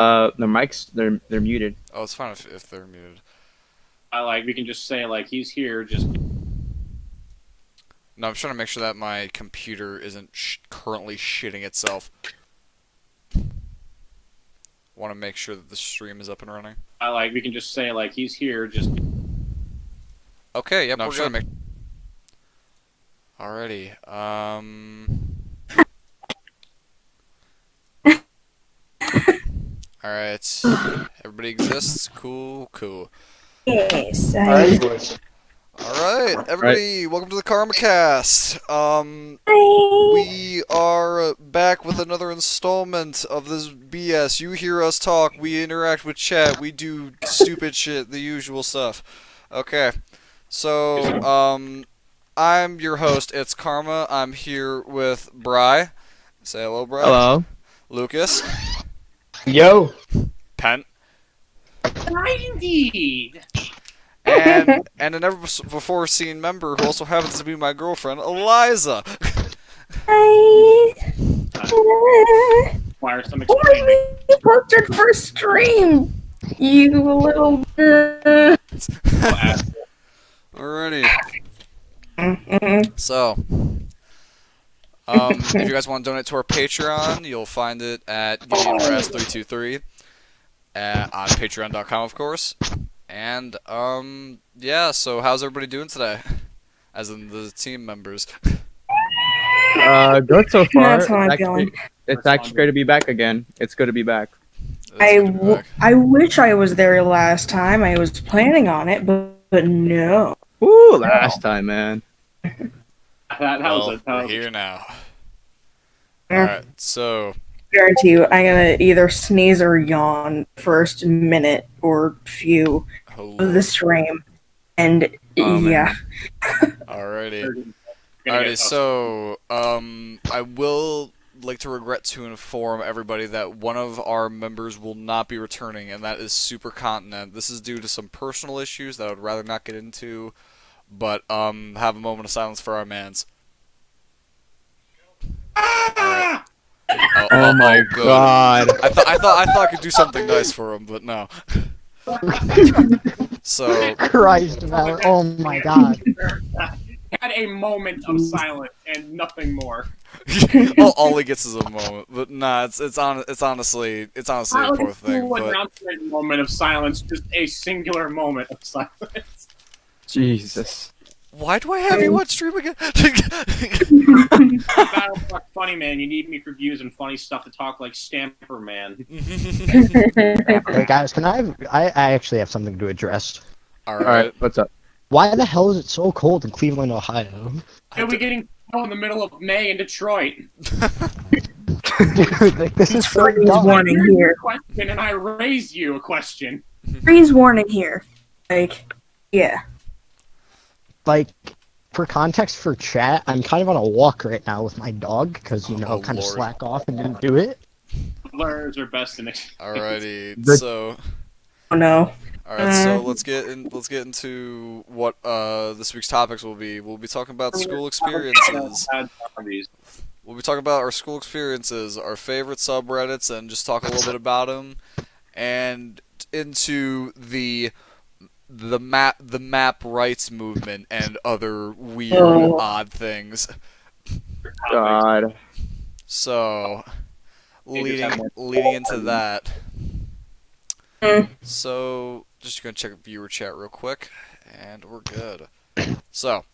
The mics, they're muted. Oh, it's fine if they're muted. We can just say he's here. Just No, I'm trying to make sure that my computer isn't currently shitting itself. Want to make sure that the stream is up and running. we can just say he's here. Just Okay, yep, No, we're I'm good. trying Alrighty. Alright. Everybody exists? Cool. Yes. Alright, everybody, welcome to the KarmaCast. We are back with another installment of this BS. You hear us talk, we interact with chat, we do stupid shit, the usual stuff. Okay, so, I'm your host, it's Karma. I'm here with Bry. Say hello, Bry. Hello. Lucas. Yo. Pent. indeed. And an never before seen member who also happens to be my girlfriend, Eliza. Hi. Require some Why explaining. you posted for stream? You little. Alrighty. So, if you guys want to donate to our Patreon, you'll find it at GameRaz323 on Patreon.com, of course. And yeah. So, how's everybody doing today? As in the team members. Good so far. That's how I'm feeling. It's actually great to be back again. It's good to be back. I wish I was there last time. I was planning on it, but no. Ooh, last time, man. We're here now. Alright, so... Guarantee you, I'm gonna either sneeze or yawn first minute or few of the stream. And yeah. Alrighty. Alrighty, so, I will like to regret to inform everybody that one of our members will not be returning, and that is Supercontinent. This is due to some personal issues that I would rather not get into, but, have a moment of silence for our mans. Right. Oh my good. god. I thought I could do something nice for him, but no. So... Christ, man. Oh my god. Had a moment of silence and nothing more. all he gets is a moment, but nah, it's honestly a poor thing. But Announcement moment of silence, just a singular moment of silence. Jesus. why do I have you on stream again? Battlefuck funny man, you need me for views and funny stuff to talk like Stamper Man. Hey guys, can I actually have something to address. Alright, what's up? Why the hell is it so cold in Cleveland, Ohio? Are we getting snow in the middle of May in Detroit? Dude, like, this is so Freeze dumb. warning Here's here. a question, and I raise you a question. Freeze warning here. Like, yeah. Like, for context for chat, I'm kind of on a walk right now with my dog, because, you know, Oh, kind of Lord. slack off and didn't do it. Learners are best in it. Alrighty, Good. so Oh no. let's get into what this week's topics will be. We'll be talking about school experiences. We'll be talking about our school experiences, our favorite subreddits, and just talk a little bit about them, and into the map rights movement and other weird, odd things. God. So, leading into that. So, just gonna check viewer chat real quick, and we're good. So,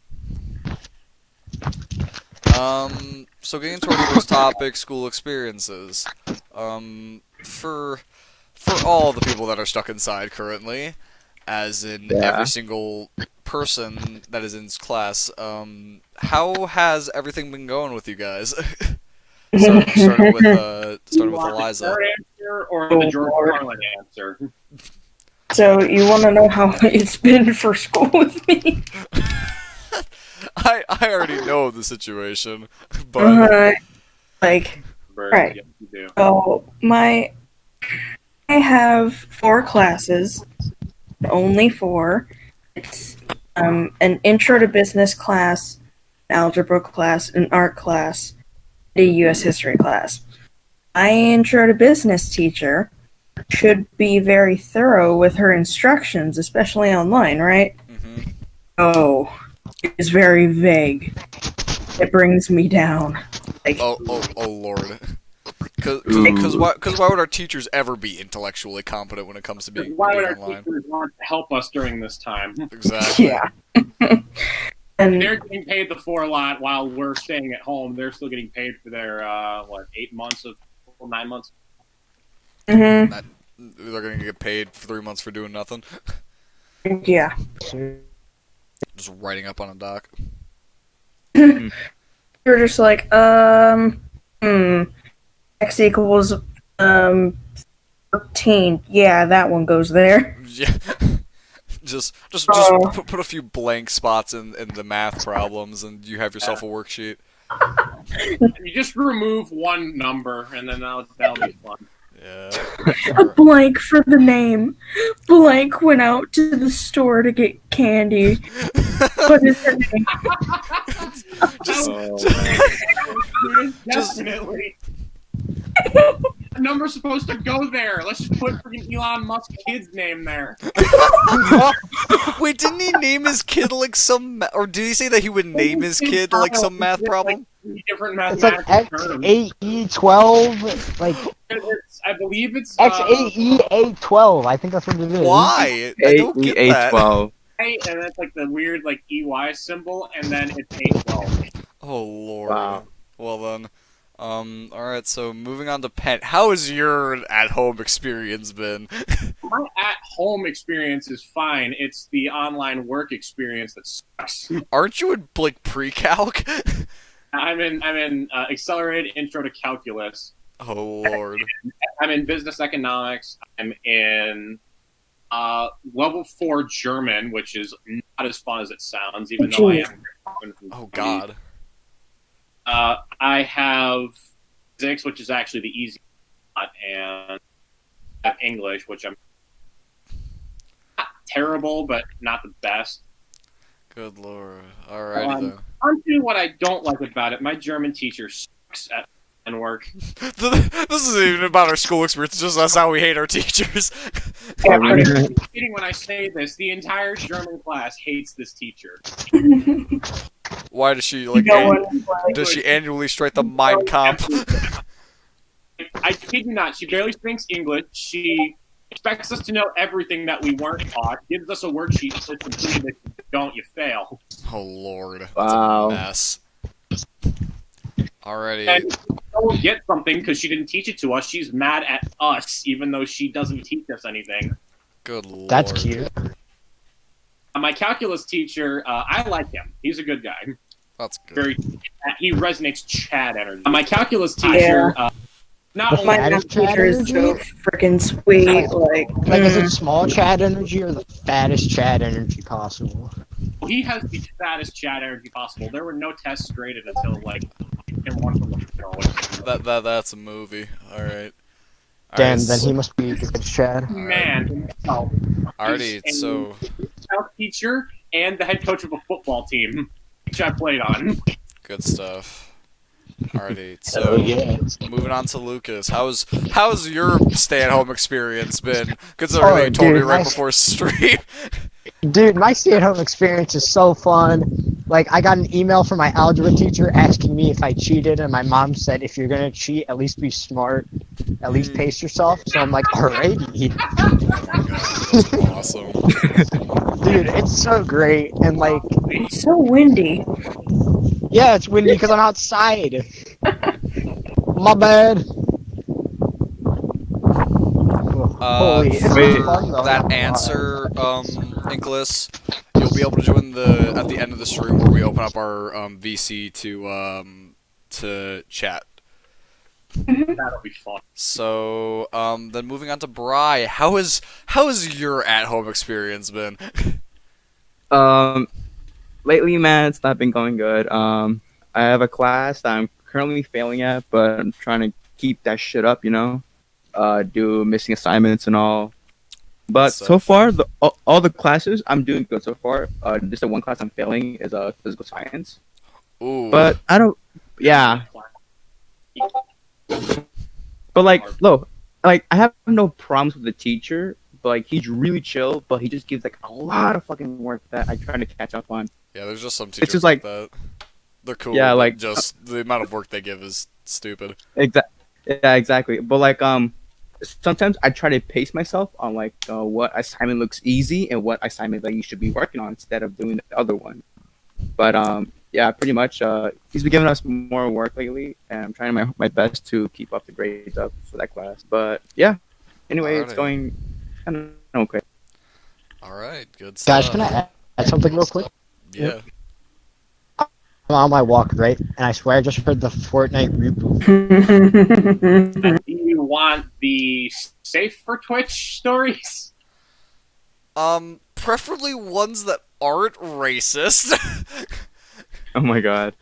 so getting into our first topic, school experiences. For all the people that are stuck inside currently, as in every single person that is in class, how has everything been going with you guys? So, starting with Eliza. The answer or the George Carlin answer? So, you want to know how it's been for school with me? I already know the situation, but Like, right. Yes, you do. So, I have 4 classes, only 4. It's an intro to business class, an algebra class, an art class, a U.S. history class. My intro to business teacher should be very thorough with her instructions, especially online, right? Hmm. Oh, it is very vague. It brings me down. Like, Oh, Lord. Ooh. Why would our teachers ever be intellectually competent when it comes to being Why would our online? teachers want to help us during this time? Exactly. yeah. And They're getting paid the $4 lot while we're staying at home. They're still getting paid for their 8 months of 9 months. mhm, They're gonna get paid for 3 months for doing nothing. yeah. Just writing up on a doc. You're just like, x equals 13. Yeah, that one goes there. Yeah. Just Oh. put a few blank spots in the math problems, and you have yourself a worksheet. You just remove one number, and then that'll be fun. Yeah. A blank for the name. Blank went out to the store to get candy. What is her name? Just, Definitely. The number's supposed to go there. Let's just put freaking Elon Musk kid's name there. wait, didn't he name his kid like some, or did he say that he would name his kid like some math problem? Like, different It's like mathematical terms. X8E12, like I believe it's X8E812. I think that's what it is. Why? I don't get that. 812. and that's like the weird like EY symbol, and then it's 812. Oh Lord. Wow. Well then, all right. So moving on to Penn. How has your at-home experience been? My at-home experience is fine. It's the online work experience that sucks. Aren't you in like pre-calc? I'm in accelerated intro to calculus. Oh Lord. I'm in business economics. I'm in level 4 German, which is not as fun as it sounds, even though I am. Oh God. I have physics, which is actually the easy one, and I have English, which I'm not terrible, but not the best. Good Lord. Alrighty then. On to what I don't like about it. My German teacher sucks at work. This isn't even about our school experience. It's just that's how we hate our teachers. I'm not kidding when I say this. The entire German class hates this teacher. Why does she like? Does she annually strike the Mein Kampf? I kid you not. She barely speaks English. She expects us to know everything that we weren't taught. Gives us a worksheet. Says, if you don't, you fail. Oh Lord. That's Wow. a mess. Alrighty. And if we don't get something because she didn't teach it to us, she's mad at us, even though she doesn't teach us anything. Good Lord. That's cute. My calculus teacher, I like him. He's a good guy. That's good. Very, he resonates Chad energy. My calculus teacher, not The only My fattest Chad teacher is so energy? freaking sweet. Like, is it small Chad energy or the fattest Chad energy possible? he has the fattest Chad energy possible. There were no tests graded until like in one of them. That's a movie. Alright. Damn, then he must be the good Chad. Man himself. Alrighty, He's so a teacher and the head coach of a football team, which I played on. good stuff. Alrighty, so moving on to Lucas. How's your stay-at-home experience been? Considering you told me right before stream. Dude, my stay-at-home experience is so fun. Like, I got an email from my algebra teacher asking me if I cheated, and my mom said, if you're gonna cheat, at least be smart. At least pace yourself. So I'm like, alrighty. That's awesome. Dude, it's so great. And, like, It's so windy. yeah, it's windy because I'm outside. My bad. Holy, it's For fun, though. that answer, Nicholas, you'll be able to join at the end of the stream where we open up our VC to chat. That'll be fun. So, then moving on to Bri, how has your at-home experience been? Lately, man, it's not been going good. I have a class that I'm currently failing at, but I'm trying to keep that shit up, you know? Do missing assignments and all. But so far, all the classes, I'm doing good so far. Just the one class I'm failing is physical science. Ooh. But I don't, yeah. But like, look, like I have no problems with the teacher, but like he's really chill, but he just gives like a lot of fucking work that I try to catch up on. Yeah, there's just some It's teachers just like like that. They're cool, yeah, but like just the amount of work they give is stupid. yeah, exactly. But like sometimes I try to pace myself on like what assignment looks easy and what assignment that you should be working on instead of doing the other one. But yeah, pretty much he's been giving us more work lately, and I'm trying my best to keep up the grades up for that class. But yeah, anyway, it's Alrighty. going kind of okay. Alright, good Guys, stuff. can I add something real quick? Yeah. I'm on my walk, right? And I swear I just heard the Fortnite reboot. Do you want the safe for Twitch stories? Preferably ones that aren't racist. Oh my god.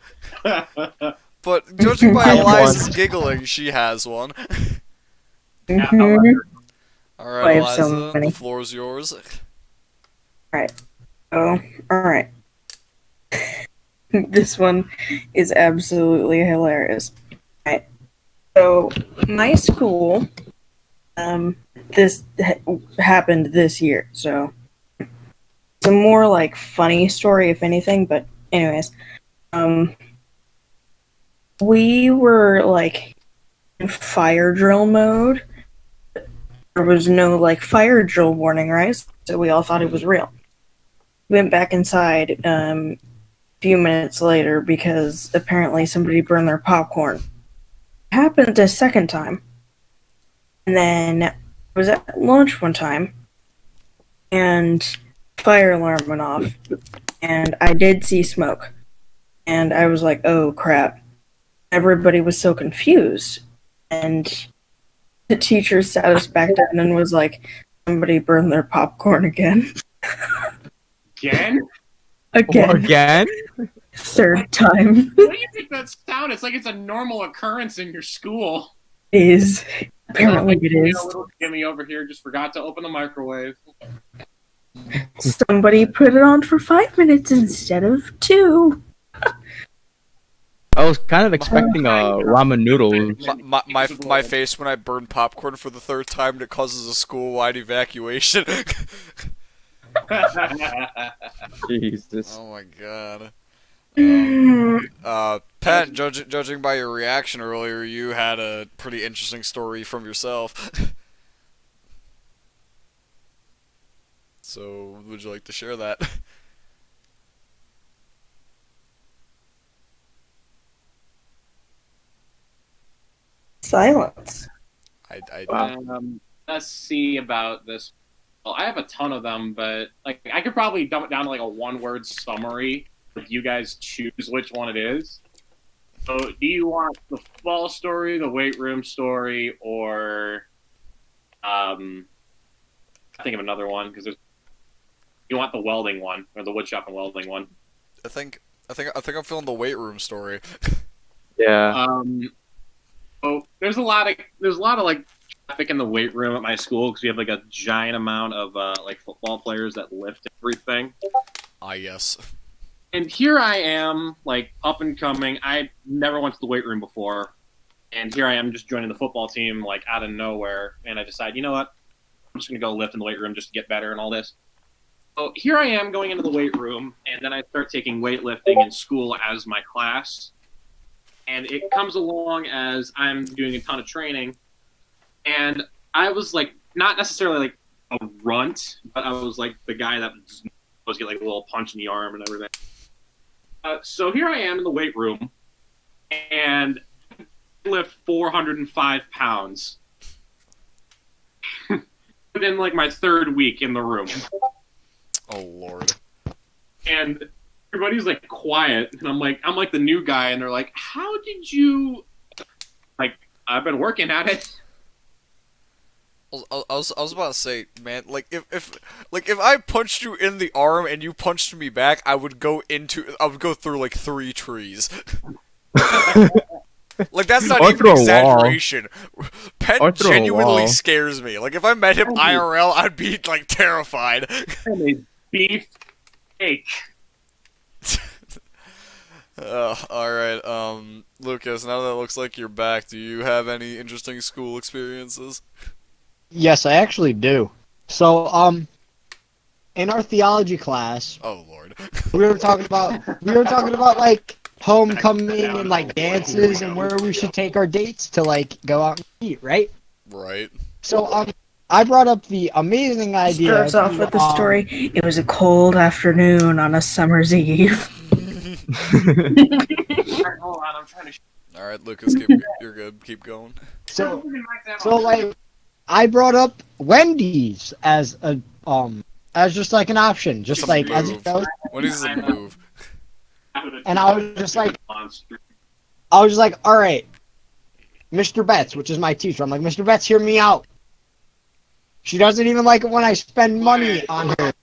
But judging by I have Eliza's one. giggling, she has one. I Alright, have so Eliza, many. the floor's yours. Oh, alright. This one is absolutely hilarious. Alright. So, my school, this happened this year, so it's a more like funny story, if anything, but anyways. We were like in fire drill mode. There was no like fire drill warning, right? So we all thought it was real. Went back inside a few minutes later because apparently somebody burned their popcorn. It happened a second time. And then I was at lunch one time and fire alarm went off. And I did see smoke. And I was like, oh crap. Everybody was so confused. And the teacher sat us back down and was like, somebody burned their popcorn again. Again? Again. Third time What do you think that sound? It's like it's a normal occurrence in your school. is. Apparently it is. Little Jimmy over here just forgot to open the microwave. Somebody put it on for 5 minutes instead of 2. I was kind of expecting ramen noodles. My face when I burn popcorn for the third time and it causes a school-wide evacuation. Jesus. Oh my god. Pat, judging by your reaction earlier, you had a pretty interesting story from yourself. So, would you like to share that? Silence. Let's see about this. Well, I have a ton of them, but like I could probably dumb it down to like a one-word summary. If you guys choose which one it is. So, do you want the football story, the weight room story, or I think of another one because there's. You want the welding one or the woodshop and welding one? I think I'm feeling the weight room story. Yeah. So there's a lot of like traffic in the weight room at my school because we have like a giant amount of like football players that lift everything. Ah, yes. And here I am, like up and coming. I never went to the weight room before, and here I am just joining the football team like out of nowhere. And I decide, you know what? I'm just gonna go lift in the weight room just to get better and all this. So here I am going into the weight room, and then I start taking weightlifting in school as my class. And it comes along as I'm doing a ton of training, and I was like not necessarily like a runt, but I was like the guy that was get like a little punch in the arm and everything. So here I am in the weight room, and I lift 405 pounds within like my third week in the room. Oh lord. And everybody's like quiet, and I'm like the new guy, and they're like, "How did you?" Like, I've been working at it. I was about to say, man, like if I punched you in the arm and you punched me back, I would go through like 3 trees. Like that's not Or even through a wall. exaggeration. Penn Or through a genuinely wall. scares me. Like if I met him IRL, I'd be like terrified. And a beef steak. Alright, Lucas, now that it looks like you're back, do you have any interesting school experiences? Yes, I actually do. So, in our theology class, Oh Lord. we were talking about like homecoming and like dances and where we should take our dates to like go out and eat, right? Right. So, I brought up the amazing idea Starts off with the story. It was a cold afternoon on a summer's eve. Alright, hold on, I'm trying to. All right, Lucas, you're good. Keep going. So, like, I brought up Wendy's as just like an option, just It's a like as you move. know. Wendy's is a move. And I was just like, all right, Mr. Betts, which is my teacher. I'm like, Mr. Betts, hear me out. She doesn't even like it when I spend money on her.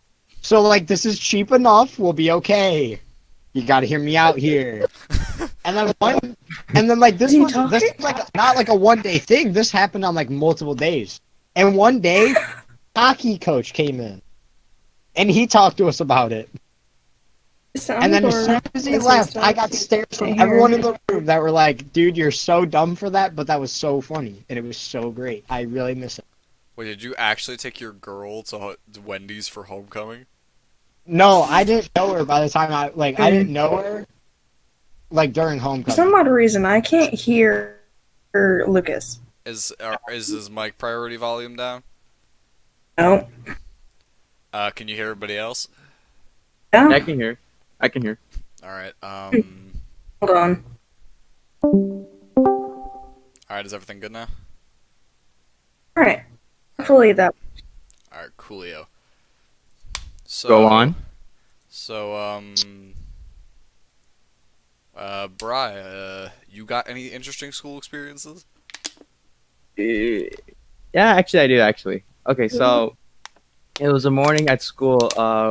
So like, this is cheap enough. We'll be okay. You got to hear me out here. And then like this was like not like a 1-day thing. This happened on like multiple days. And one day, hockey coach came in, and he talked to us about it. And then as soon as he left, I got stares from everyone in the room that were like, "Dude, you're so dumb for that," but that was so funny and it was so great. I really miss it. Wait, did you actually take your girl to Wendy's for homecoming? No, I didn't know her by the time I didn't know her like during For homecoming. some odd reason, I can't hear Lucas. Is his mic priority volume down? No. Can you hear everybody else? I Yeah. can hear. I can hear. All right. Hold on. All right. Is everything good now? All right. Hopefully that. All right, coolio. So, Go on. So, Bri, you got any interesting school experiences? Yeah, actually, I do. Actually, okay. So it was a morning at school.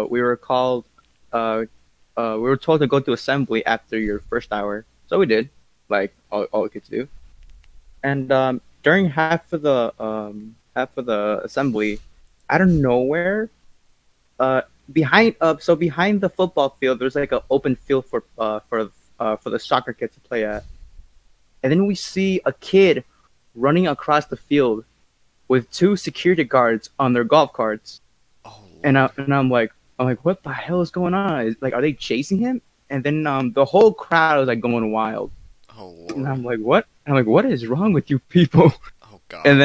We were called. We were told to go to assembly after your first hour, so we did, like all kids do. And during half of the assembly, out of nowhere, behind behind the football field, there's like an open field for the soccer kids to play at, and then we see a kid running across the field with 2 security guards on their golf carts. Oh, And I'm like, what the hell is going on? Are they chasing him? And then the whole crowd was like going wild. oh And Lord. I'm like, what? And I'm like, what is wrong with you people? Oh God. And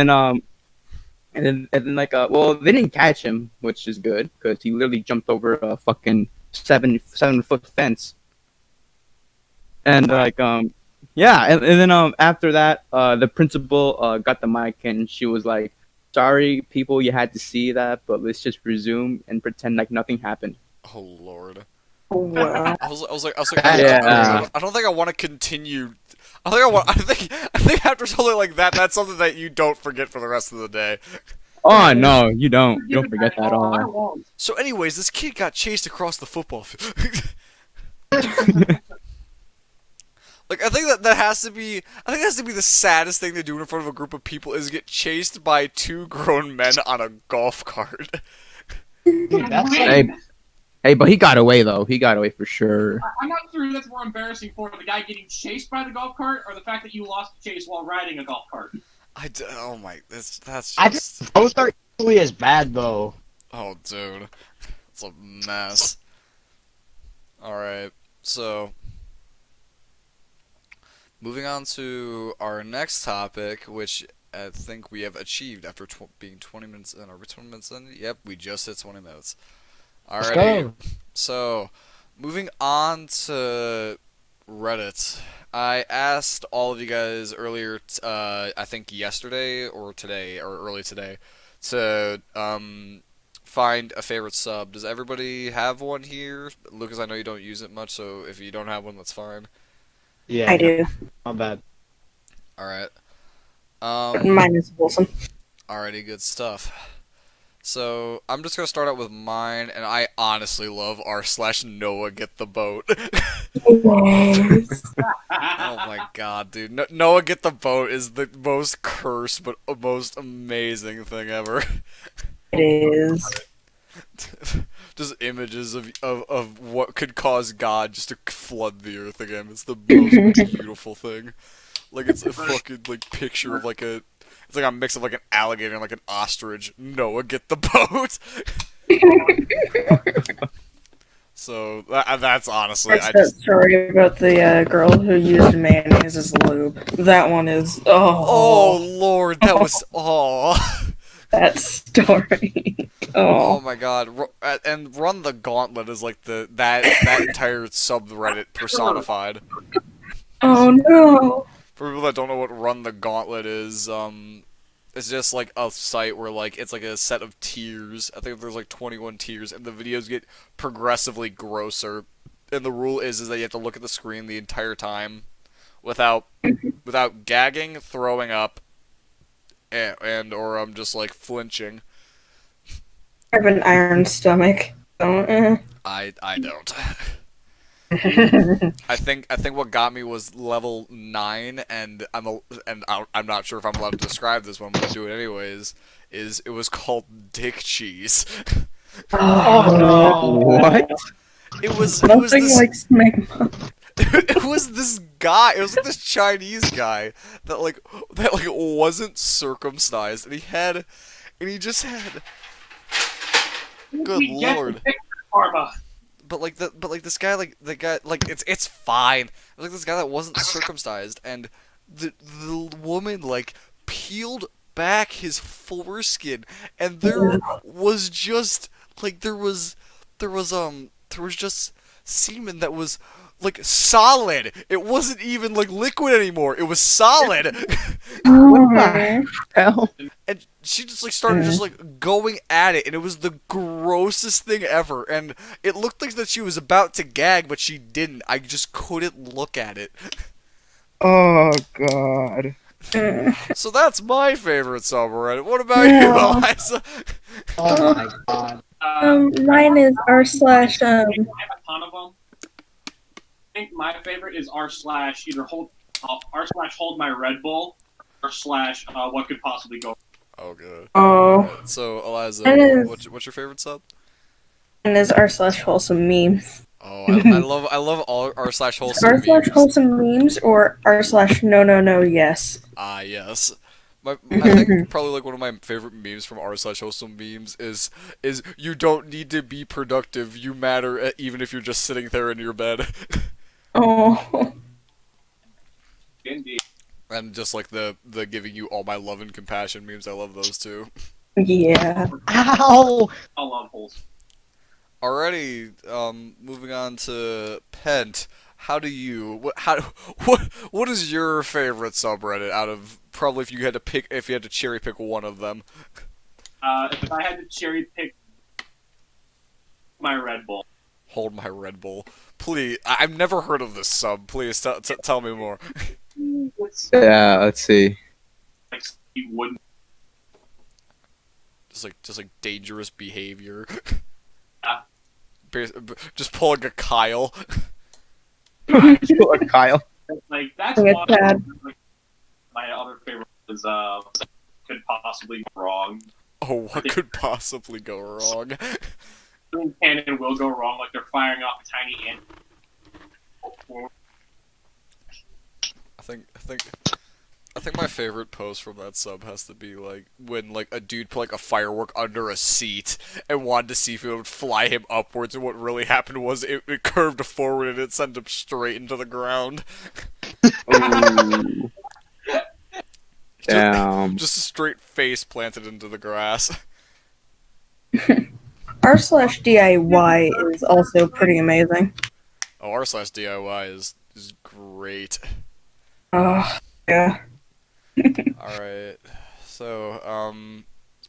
then like well, they didn't catch him, which is good because he literally jumped over a fucking 7-foot fence. And yeah, and then after that, the principal got the mic and she was like, "Sorry, people, you had to see that, but let's just resume and pretend like nothing happened." Oh Lord. Wow. I was like, Yeah. I don't think I want to continue. I think after something like that, that's something that you don't forget for the rest of the day. Oh no, you don't. You don't forget that at all. So, anyways, this kid got chased across the football field. Like, I think that has to be. I think that has to be the saddest thing to do in front of a group of people is get chased by 2 grown men on a golf cart. Dude, that's like, Hey, but he got away though. He got away for sure. I'm not sure who that's more embarrassing for, the guy getting chased by the golf cart or the fact that you lost the chase while riding a golf cart. Oh my, that's I just. think both are equally as bad though. Oh, dude, it's a mess. All right, so moving on to our next topic, which I think we have achieved after being 20 minutes in. Are we 20 minutes in? Yep, we just hit 20 minutes. Let's Alrighty. go. So, moving on to Reddit. I asked all of you guys earlier, I think yesterday or today or early today, to find a favorite sub. Does everybody have one here? Lucas, I know you don't use it much, so if you don't have one, that's fine. Yeah, I do. not bad. All right. Mine is wholesome. Alrighty, good stuff. So I'm just gonna start out with mine, and I honestly love r/Noah get the boat. Yes. Oh my god, dude! Noah get the boat is the most cursed but most amazing thing ever. It is. Just images of what could cause God just to flood the earth again. It's the most beautiful thing. Like it's a fucking like picture of like a. It's like a mix of like an alligator and like an ostrich. Noah, get the boat. So that's honestly, That's that story about the girl who used mayonnaise as lube. That one is Oh Lord, that was that story. Oh my God! And Run the Gauntlet is like that entire subreddit personified. Oh no. For people that don't know what Run the Gauntlet is, it's just like a site where like it's like a set of tiers. I think there's like 21 tiers, and the videos get progressively grosser. And the rule is that you have to look at the screen the entire time, without gagging, throwing up, and or just like flinching. I have an iron stomach. I don't. I think what got me was level 9, and I'm not sure if I'm allowed to describe this, but I'm gonna do it anyways. It was called Dick Cheese. Oh no! What? It was Nothing this like smegma. it was this guy. It was like this Chinese guy that like wasn't circumcised, and he just had. Good We get Lord. the picture, Karma. But this guy it's fine. It was like this guy that wasn't circumcised, and the woman like peeled back his foreskin, and there was just like there was just semen that was like solid. It wasn't even like liquid anymore. It was solid. What the hell? And she just like started just like going at it, and it was the grossest thing ever. And it looked like that she was about to gag, but she didn't. I just couldn't look at it. Oh god. So that's my favorite subreddit. What about you, Eliza? Oh my god! Mine is r/. I have a ton of them. I think my favorite is r/ either hold my Red Bull or / what could possibly go. Oh, good. Oh. So, Eliza, That is- what's your favorite sub? And is r/wholesome memes. Oh, I love all r/wholesome memes. r/wholesome memes or r/no yes. Ah, yes. I think probably like one of my favorite memes from r/wholesome memes is you don't need to be productive. You matter even if you're just sitting there in your bed. Oh. Indeed. And just like the giving you all my love and compassion memes. I love those too. Yeah. Ow! I love holes. Alrighty, moving on to Pent. What is your favorite subreddit out of probably if you had to cherry pick one of them? If I had to cherry pick my Red Bull, Hold my Red Bull, please. I've never heard of this sub. Please tell me more. it's Yeah, let's see. like you wouldn't. Just like dangerous behavior. Yeah. Just pulling a Kyle. Kyle. Like that's It's one. bad. Like, my other favorite is could possibly go wrong. Oh, what could possibly go wrong? Can and will go wrong. Like they're firing off a tiny ant. I think my favorite post from that sub has to be like when like a dude put like a firework under a seat and wanted to see if it would fly him upwards, and what really happened was it curved forward and it sent him straight into the ground. Ooh. Damn. Just a straight face planted into the grass. r/DIY is also pretty amazing. Oh, r/DIY is great. Oh, yeah. Alright. So,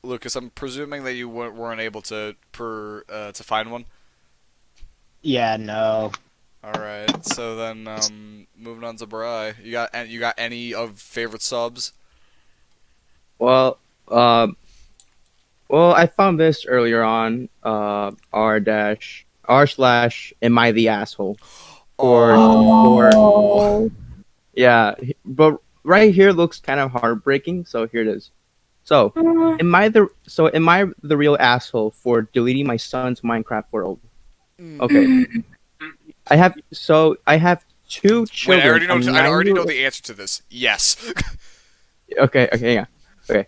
Lucas, I'm presuming that you weren't able to find one? Yeah, no. Alright, so then, moving on to Bri. You got any of favorite subs? Well, I found this earlier on. r/am I the asshole? Oh. Yeah, but right here looks kind of heartbreaking. So here it is. So am I the real asshole for deleting my son's Minecraft world? Okay. I have two children. Wait, I already know. a I already know 9-year-old the answer to this. Yes. Okay, yeah. Okay.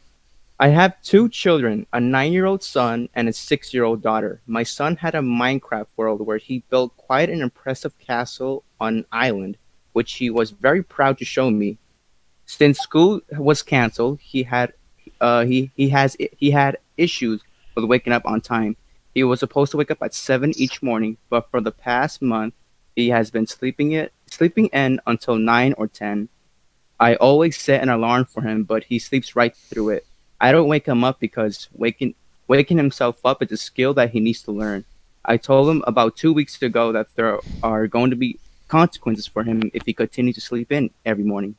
I have two children, a 9-year-old son and a 6-year-old daughter. My son had a Minecraft world where he built quite an impressive castle on an island, which he was very proud to show me. Since school was canceled, he had issues with waking up on time. He was supposed to wake up at 7 each morning, but for the past month, he has been sleeping in until 9 or 10. I always set an alarm for him, but he sleeps right through it. I don't wake him up because waking himself up is a skill that he needs to learn. I told him about 2 weeks ago that there are going to be consequences for him if he continues to sleep in every morning.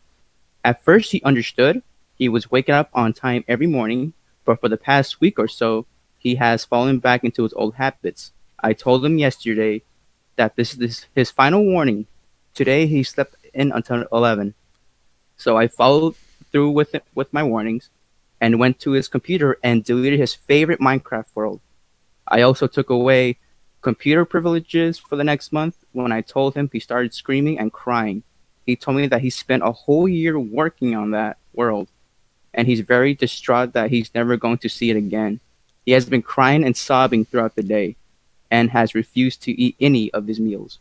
At first, he understood. He was waking up on time every morning, but for the past week or so, he has fallen back into his old habits. I told him yesterday that this is his final warning. Today, he slept in until 11. So I followed through with my warnings and went to his computer and deleted his favorite Minecraft world. I also took away computer privileges for the next month. When I told him, he started screaming and crying. He told me that he spent a whole year working on that world, and he's very distraught that he's never going to see it again. He has been crying and sobbing throughout the day and has refused to eat any of his meals.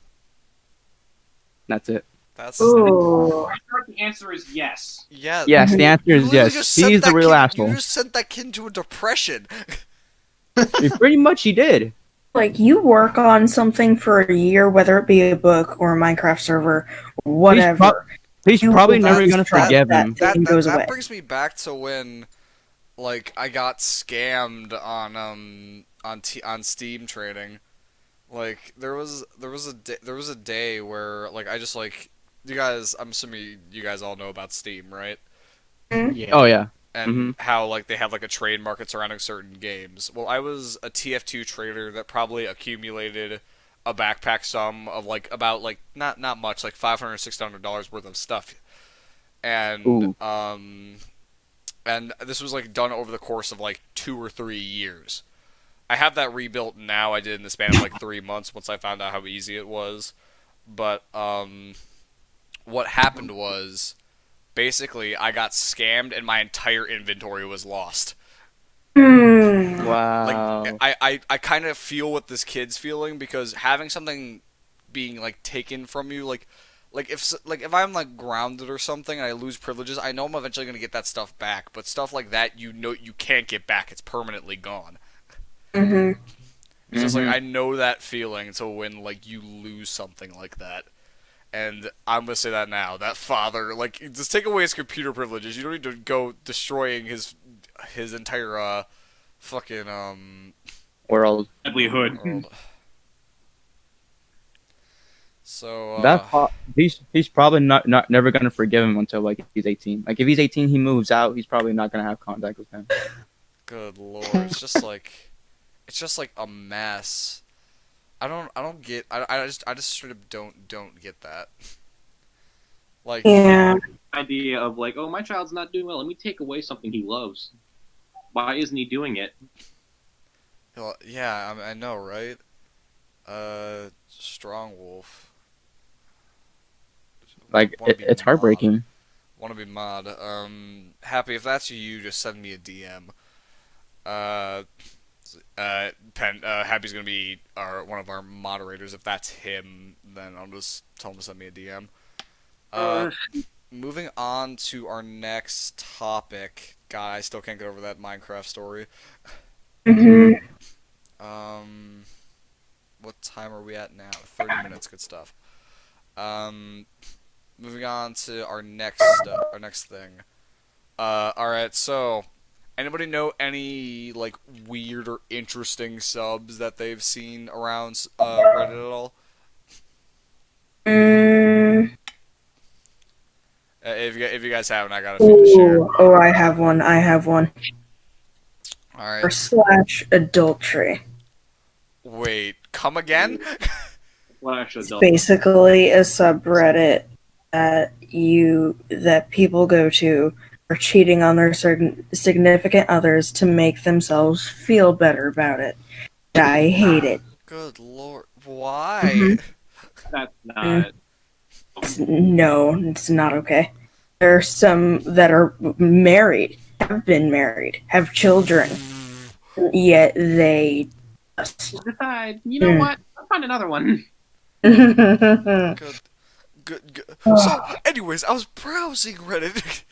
That's it. That's Ooh. I'm sure the answer is yes. yeah. Yes, the answer You is literally yes. just sent He's the that real kid- asshole. You just sent that kid into a depression. Pretty much he did. Like, you work on something for a year, whether it be a book or a Minecraft server, whatever. He's You probably will never be going to distraught forgive that him. thing goes away. That brings me back to when, like, I got scammed on Steam trading. Like, there was a day where, like, I just, like, you guys, I'm assuming you guys all know about Steam, right? Yeah. Oh yeah. And how, like, they have, like, a trade market surrounding certain games. Well, I was a TF2 trader that probably accumulated a backpack sum of, like, about, like, not much, like $500, $600 worth of stuff. And Ooh. and this was, like, done over the course of, like, 2 or 3 years. I have that rebuilt now. I did in the span of, like, 3 months once I found out how easy it was. But what happened was, basically, I got scammed and my entire inventory was lost. Wow. Like, I kind of feel what this kid's feeling, because having something being, like, taken from you, like if I'm, like, grounded or something and I lose privileges, I know I'm eventually gonna get that stuff back. But stuff like that, you know, you can't get back. It's permanently gone. Mm-hmm. It's just like, I know that feeling. So when, like, you lose something like that. And I'm gonna say that now. That father, like, just take away his computer privileges. You don't need to go destroying his entire fucking World. Livelihood. world. So He's probably not never gonna forgive him until like he's 18. Like if he's 18, he moves out. He's probably not gonna have contact with him. good lord, it's just like a mess. I don't get. I just straight up don't get that. Like, Yeah. Idea of like, oh, my child's not doing well. Let me take away something he loves. Why isn't he doing it? yeah, I know, right? Strong Wolf. Like it's heartbreaking. Want to be mod? Happy, if that's you, just send me a DM. Happy's gonna be one of our moderators. If that's him, then I'll just tell him to send me a DM. Moving on to our next topic. God, I still can't get over that Minecraft story. Mm-hmm. What time are we at now? 30 minutes. Good stuff. Moving on to our next thing. All right. So, anybody know any like weird or interesting subs that they've seen around Reddit at all? If you guys haven't, I got a few to share. Oh, I have one. All right. Or slash adultery. Wait, come again? It's basically a subreddit that people go to for cheating on their certain significant others to make themselves feel better about it. I hate it. Good lord, why? Mm-hmm. That's not. No, it's not okay. There are some that are married have been married, have children, yet they just. Decide, you know what? I'll find another one. Good. Good. So, anyways, I was browsing Reddit.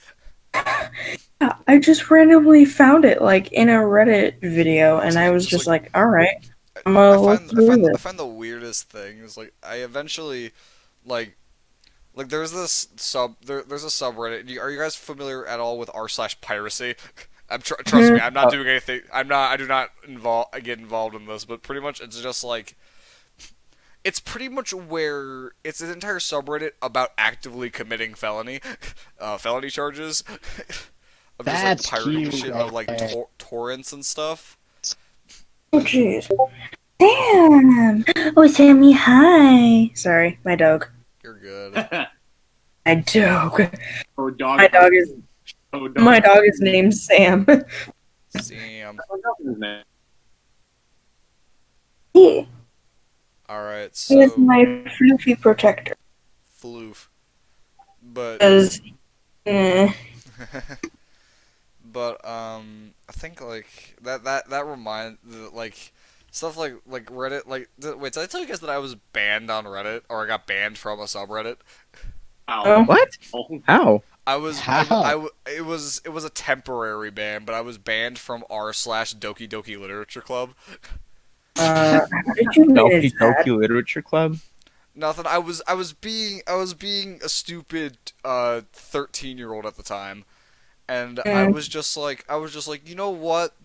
I just randomly found it like in a Reddit video, and I was Just, just like, like, all right, I'm gonna look through I this. find the weirdest thing is like I eventually like there's this there's a subreddit. Are you guys familiar at all with r/piracy? Trust me, I'm not doing anything. I do not get involved in this, but pretty much it's just like it's pretty much where it's an entire subreddit about actively committing felony charges of just like That's pirating cute shit right of like there. torrents and stuff. Oh jeez, damn! Oh, Sammy, hi. Sorry, my dog. You're good. My dog. Oh, dog. My dog is. Oh, My dog is named Sam. Sam. He Alright, is so my floofy protector. floof. But Because, I think like that remind like stuff like Reddit wait, did I tell you guys that I was banned on Reddit or I got banned from a subreddit? Ow. What? Oh. How? It was a temporary ban, but I was banned from r/Doki Doki Literature Club. how did you manage Doki that? Doki Literature Club? Nothing. I was being a stupid 13-year-old at the time, and I was just like you know what,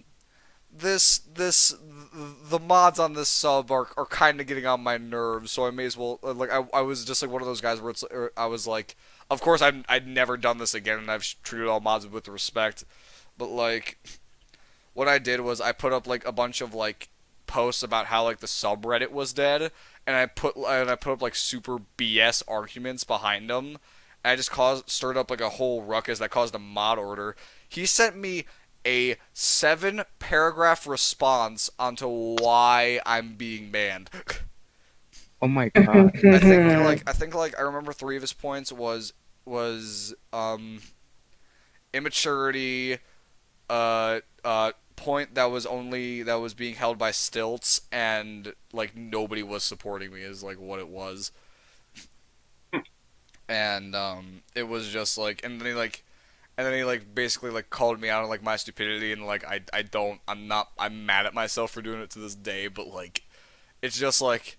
the mods on this sub are kind of getting on my nerves, so I may as well like I was just like one of those guys where I was like, of course I'd never done this again, and I've treated all mods with respect, but like what I did was I put up like a bunch of like posts about how like the subreddit was dead, and I put up like super BS arguments behind them. And I just stirred up like a whole ruckus that caused a mod order. He sent me a 7-paragraph response onto why I'm being banned. Oh my god. I think I remember 3 of his points was immaturity, point that was being held by stilts, and like nobody was supporting me is like what it was. And it was just like, and then he like basically like called me out on like my stupidity, and like I'm mad at myself for doing it to this day, but like it's just like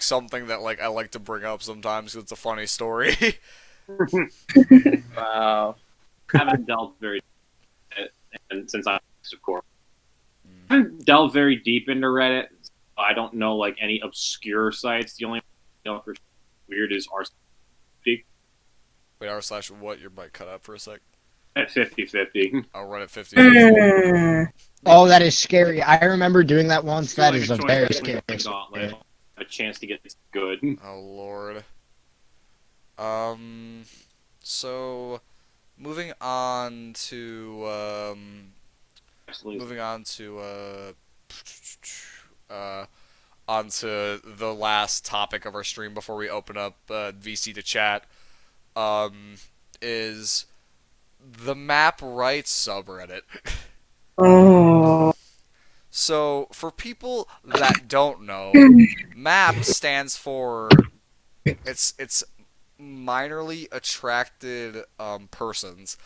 something that like I like to bring up sometimes 'cause it's a funny story. Wow. I haven't delved very, and since I, of course, I haven't delved very deep into Reddit. I don't know like any obscure sites. The only one I know for weird is r. Wait, r/what? Your mic cut out for a sec. At 50/50. I'll run at 50. Oh, that is scary. I remember doing that once. That Like is a a choice very between scary. a gauntlet, a chance to get good. Oh lord. So moving on to Absolutely. onto the last topic of our stream before we open up VC to chat, is the map rights subreddit. Oh. So, for people that don't know, MAP stands for it's minorly attracted persons,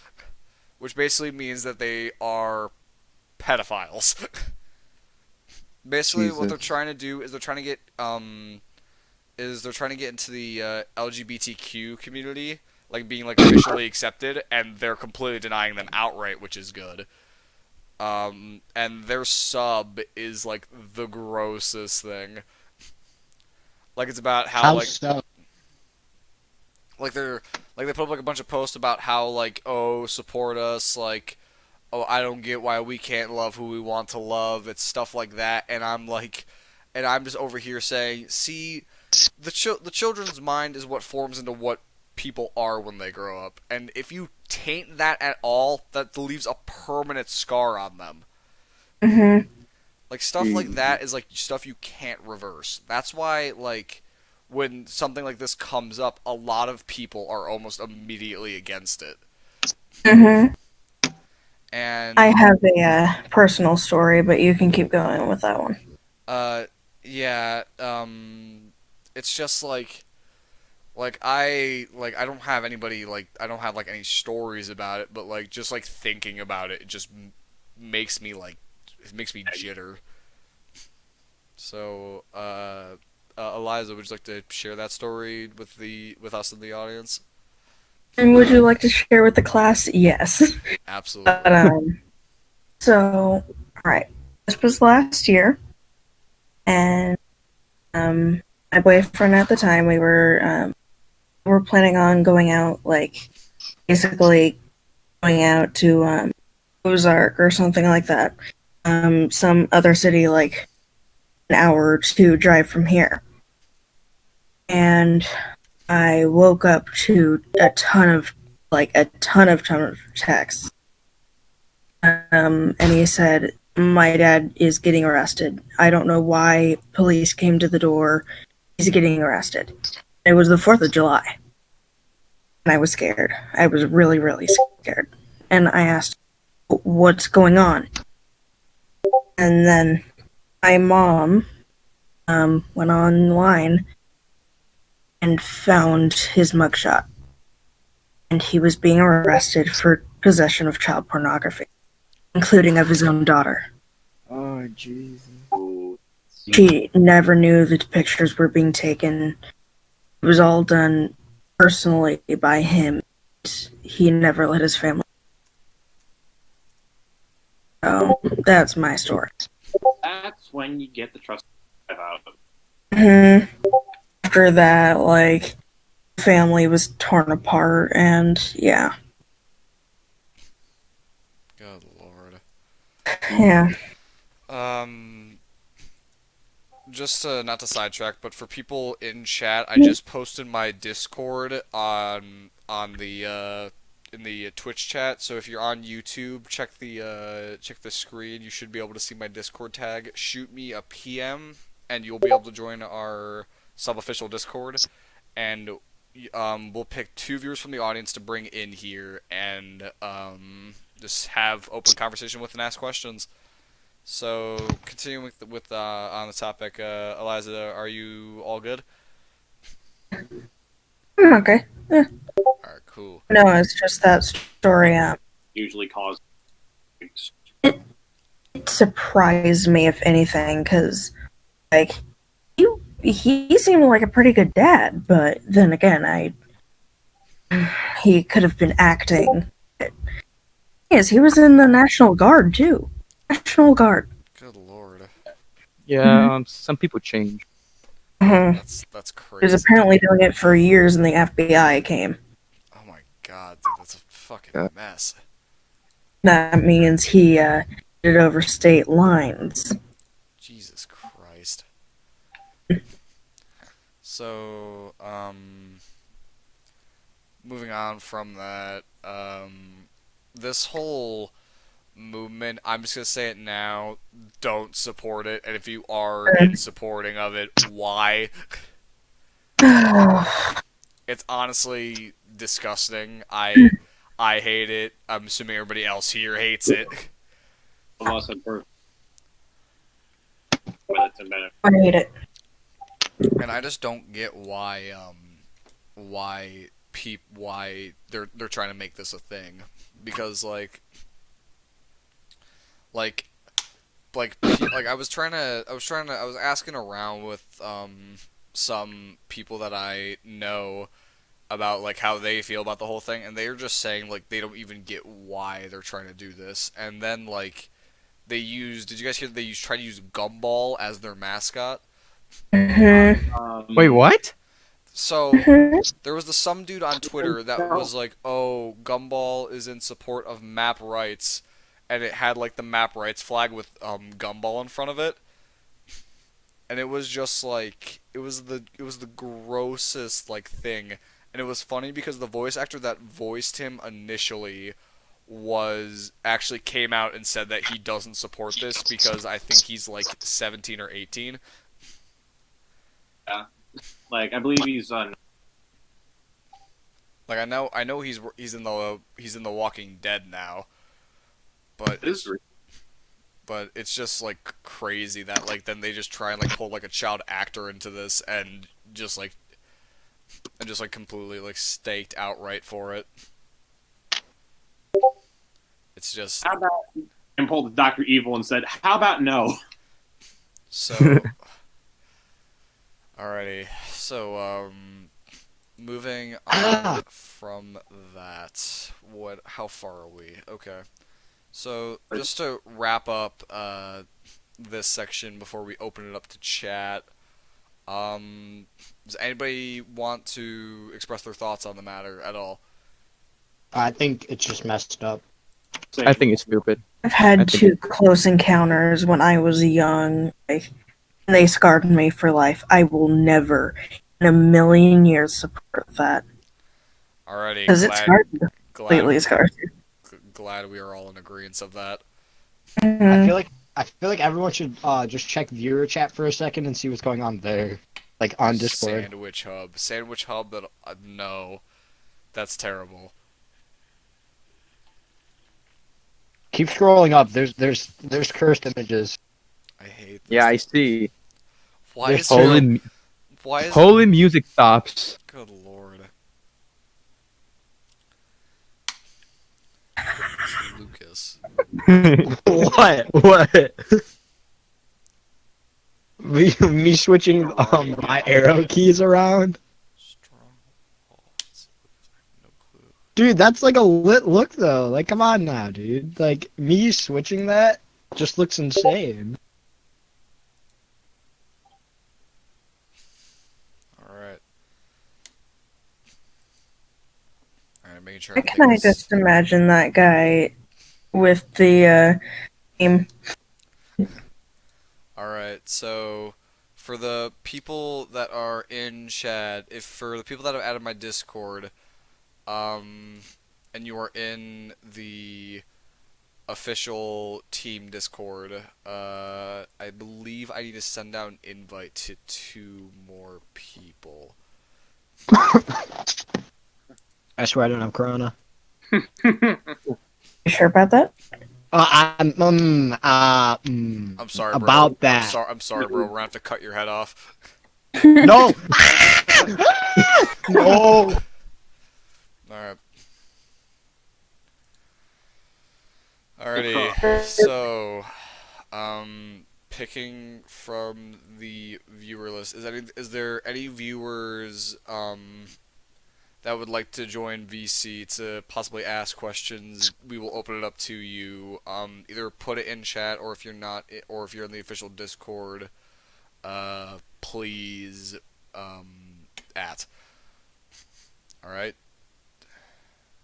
which basically means that they are pedophiles. Basically, what they're Jesus. trying to do is they're trying to get into the LGBTQ community, like being like officially accepted, and they're completely denying them outright, which is good. And their sub is like the grossest thing. Like it's about how like so? they're like they put up like a bunch of posts about how like, oh, support us, like, oh, I don't get why we can't love who we want to love. It's stuff like that, and I'm just over here saying, see, the children's mind is what forms into what people are when they grow up, and if you taint that at all, that leaves a permanent scar on them. Mm-hmm. Like stuff like that is like stuff you can't reverse. That's why like when something like this comes up, a lot of people are almost immediately against it. Mm-hmm. And I have a personal story, but you can keep going with that one. yeah, it's just I don't have anybody I don't have like any stories about it, but like just like thinking about it, it just makes me like it makes me jitter. So, Eliza, would you like to share that story with us in the audience? And would you like to share with the class? Yes. But, Absolutely. so, alright. This was last year, and my boyfriend at the time, we were planning on going out, like, basically going out to Ozark or something like that. Some other city, like an hour or two drive from here. And I woke up to a ton of texts. And he said, "My dad is getting arrested. I don't know why police came to the door. He's getting arrested." It was the 4th of July, and I was scared. I was really, really scared. And I asked, "What's going on?" And then my mom went online and found his mugshot. And he was being arrested for possession of child pornography, including of his own daughter. Oh, Jesus. She never knew the pictures were being taken. It was all done personally by him. He never let his family know. That's my story. That's when you get the trust out. Mhm. After that, like, family was torn apart, and yeah. Good lord. Yeah. Um, just not to sidetrack, but for people in chat, I just posted my Discord on the in the Twitch chat. So if you're on YouTube, check the screen. You should be able to see my Discord tag. Shoot me a PM, and you'll be able to join our sub-official Discord. And we'll pick 2 viewers from the audience to bring in here and just have open conversation with and ask questions. So, continuing with on the topic, Eliza, are you all good? Okay. Yeah. All right, cool. No, it's just that story. Usually cause. It surprised me, if anything, because, like, he seemed like a pretty good dad, but then again, he could have been acting. Yes, he was in the National Guard too. National Guard. Good lord, Yeah, some people change. Mm-hmm. that's He was crazy. apparently doing it for years, and the FBI came. Oh my god, dude, that's a fucking Yeah. mess. That means he did over state lines. Jesus Christ. So, moving on from that, this whole movement, I'm just gonna say it now, don't support it, and if you are in supporting of it, why? It's honestly disgusting. I hate it. I'm assuming everybody else here hates it. Of us at birth. But it's a benefit. I hate it. And I just don't get why they're trying to make this a thing, because like I was asking around with some people that I know about like how they feel about the whole thing, and they're just saying like they don't even get why they're trying to do this. And then like did you guys hear they try to use Gumball as their mascot? Wait, what? So there was some dude on Twitter that was like, "Oh, Gumball is in support of map rights," and it had like the map rights flag with Gumball in front of it, and it was just like it was the grossest like thing, and it was funny because the voice actor that voiced him initially was actually came out and said that he doesn't support this because I think he's like 17 or 18. Yeah. Like, I believe he's Like I know he's in the Walking Dead now. but It is but it's just like crazy that like then they just try and like pull like a child actor into this and just like completely like staked outright for it. It's just How about and pulled Dr. Evil and said, "How about no?" so. Alrighty, so moving on from that, how far are we? Okay, so just to wrap up this section before we open it up to chat, does anybody want to express their thoughts on the matter at all? I think it's just messed up. I think it's stupid. I've I had think two close encounters when I was young. Like, they scarred me for life. I will never, in a million years, support that. Alrighty, Because it's hard to completely scar you. glad we are all in agreement of that. I feel like everyone should just check viewer chat for a second and see what's going on there, like on Discord. Sandwich Hub. That no, that's terrible. Keep scrolling up. There's cursed images. I hate this. Yeah, I see. Why is Holy music stops. Good lord. Lucas. What? Me switching my arrow keys around? Strongholds. No clue. Dude, that's like a lit look though. Like, come on now, dude. Like, me switching that just looks insane. Alright. Alright, making sure Why can I just imagine that guy with the name? Alright, so for the people that are in chat, for the people that have added my Discord, and you are in the official team Discord, I believe I need to send out an invite to 2 more people. I swear I don't have Corona. You sure about that? I'm sorry, bro. About that. I'm sorry, bro. We're gonna have to cut your head off. No! No! Alright. Alrighty. So, picking from the viewer list, is there any viewers that would like to join VC to possibly ask questions? We will open it up to you. Either put it in chat, or if you're not, or if you're in the official Discord, please at. All right.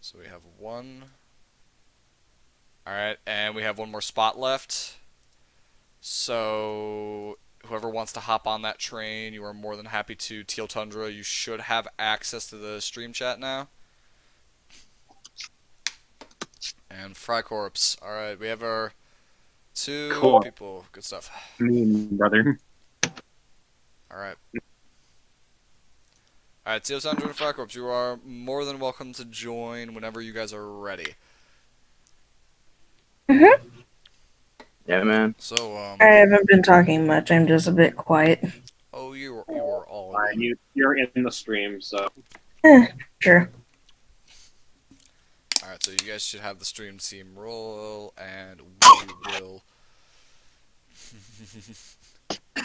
So we have 1. All right, and we have 1 more spot left. So whoever wants to hop on that train, you are more than happy to. Teal Tundra, you should have access to the stream chat now. And Frycorpse. Alright, we have our 2 people. Good stuff. Brother. Alright. Alright, Teal Tundra and Frycorpse, you are more than welcome to join whenever you guys are ready. Mm-hmm. Yeah, man. So, I haven't been talking much. I'm just a bit quiet. Oh, you are all Fine, you're in the stream, so. Sure. Alright, so you guys should have the stream team roll, and we will...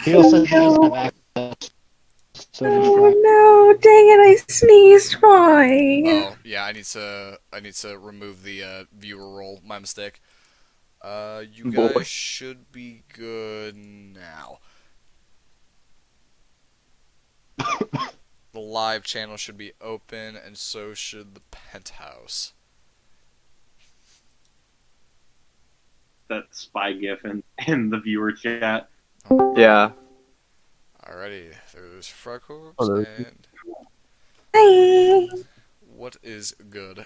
He also doesn't have access. So Oh no! Dang it! I sneezed. Why? Oh, yeah, I need to remove the viewer roll. My mistake. You guys should be good now. The live channel should be open, and so should the penthouse. That spy gif in the viewer chat. Yeah. Alrighty, there's Frycorpse, Hello. and Hi. what is good?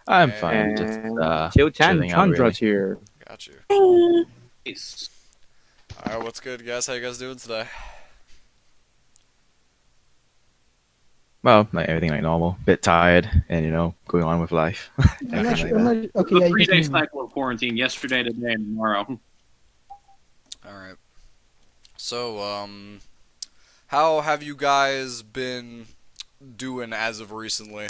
I'm And- fine. Just Teal chilling out, Tundra's here. Got you. Hi. Nice. Alright, what's good, guys? How you guys doing today? Well, like everything like normal. Bit tired, and going on with life. I'm not Everything sure. like that. Okay, yeah, The you 3-day can. cycle of quarantine: yesterday, today, and tomorrow. All right. So, how have you guys been doing as of recently?